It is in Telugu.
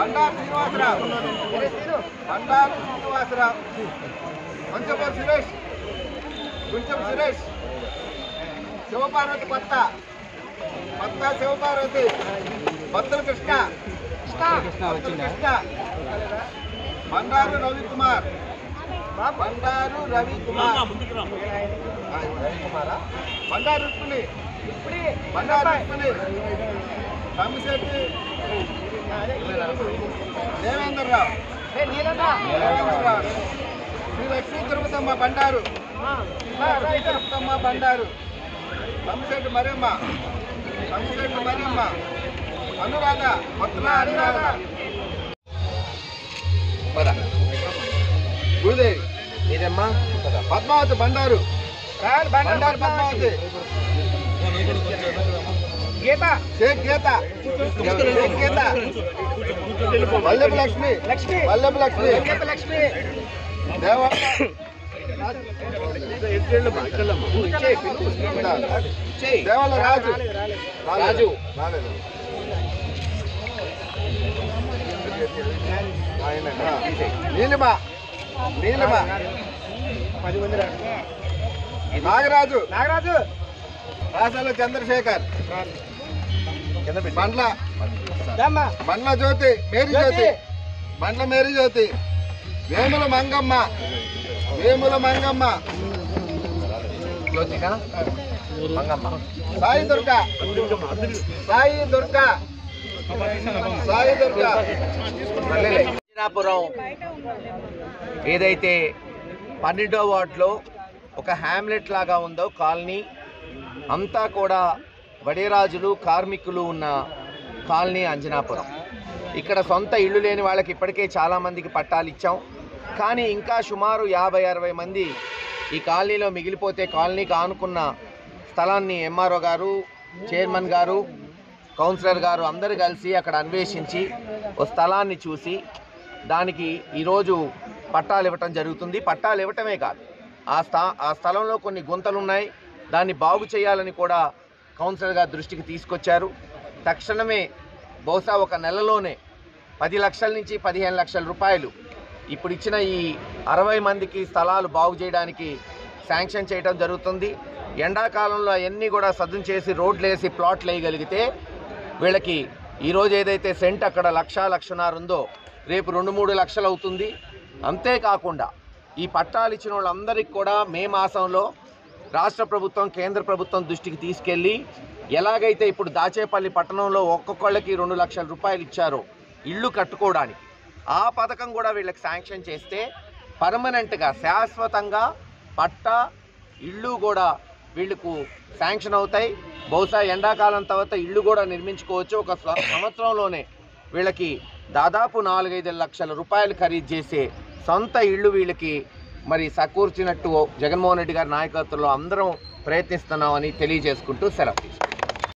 బండారు శ్రీనివాసరావు, కొంచెం సురేష్, శివపార్వతి కొత్త శివపార్వతి, బత్తుల కృష్ణ, బండారు రవికుమార్, బండారు రుక్మిణి, తమ్మిశెట్టి దేవేంద్రరావు, శ్రీ లక్ష్మీ తిరుపతమ్మ బండారు, తమ్మిశెట్టి మరియమ్మ, అనురాధ, భూదేవి, పద్మావతి బండారు, పద్మావతి, షేక్ గీత, వల్లభ లక్ష్మి, దేవాల రాజు, నీలిమ, నాగరాజు, రాసాల చంద్రశేఖర్, బండ్ల జ్యోతి, మేరీ జ్యోతి, వేముల మంగమ్మ, సాయి దుర్గా, అంజనాపురం ఏదైతే 12వ వార్డులో ఒక హ్యామ్లెట్ లాగా ఉందో కాలనీ అంతా కూడా వడేరాజులు, కార్మికులు ఉన్న కాలనీ అంజనాపురం. ఇక్కడ సొంత ఇళ్ళు లేని వాళ్ళకి ఇప్పటికే చాలామందికి పట్టాలు ఇచ్చాం. కానీ ఇంకా సుమారు 50-60 మంది ఈ కాలనీలో మిగిలిపోతే కాలనీకి ఆనుకున్న స్థలాన్ని ఎంఆర్ఓ గారు, చైర్మన్ గారు, కౌన్సిలర్ గారు అందరూ కలిసి అక్కడ అన్వేషించి ఓ స్థలాన్ని చూసి దానికి ఈరోజు పట్టాలు ఇవ్వటం జరుగుతుంది. పట్టాలు ఇవ్వటమే కాదు, ఆ స్థలంలో కొన్ని గుంతలు ఉన్నాయి, దాన్ని బాగు చేయాలని కూడా కౌన్సిలర్ గారి దృష్టికి తీసుకొచ్చారు. తక్షణమే బహుశా ఒక నెలలోనే 10 లక్షల నుంచి 15 లక్షల రూపాయలు ఇప్పుడు ఇచ్చిన ఈ 60 మందికి స్థలాలు బాగు చేయడానికి శాంక్షన్ చేయడం జరుగుతుంది. ఎండాకాలంలో అవన్నీ కూడా సదును చేసి రోడ్లు వేసి ప్లాట్లు వేయగలిగితే వీళ్ళకి ఈరోజు ఏదైతే సెంట్ అక్కడ 1,00,000-1,50,000 ఉందో రేపు 2-3 లక్షలు అవుతుంది. అంతేకాకుండా ఈ పట్టాలు ఇచ్చిన వాళ్ళందరికీ కూడా మే మాసంలో రాష్ట్ర ప్రభుత్వం, కేంద్ర ప్రభుత్వం దృష్టికి తీసుకెళ్ళి ఎలాగైతే ఇప్పుడు దాచేపల్లి పట్టణంలో ఒక్కొక్కళ్ళకి 2 లక్షల రూపాయలు ఇచ్చారో ఇళ్ళు కట్టుకోవడానికి, ఆ పథకం కూడా వీళ్ళకి శాంక్షన్ చేస్తే పర్మనెంట్గా శాశ్వతంగా పట్టా ఇళ్ళు కూడా వీళ్ళకు శాంక్షన్ అవుతాయి. బహుశా ఎండాకాలం తర్వాత ఇళ్ళు కూడా నిర్మించుకోవచ్చు. ఒక సంవత్సరంలోనే వీళ్ళకి దాదాపు 4-5 లక్షల రూపాయలు ఖరీదు చేసే సొంత ఇళ్ళు వీళ్ళకి మరి సమకూర్చినట్టు జగన్మోహన్ రెడ్డి గారి నాయకత్వంలో అందరం ప్రయత్నిస్తున్నామని తెలియజేసుకుంటూ సెలవు.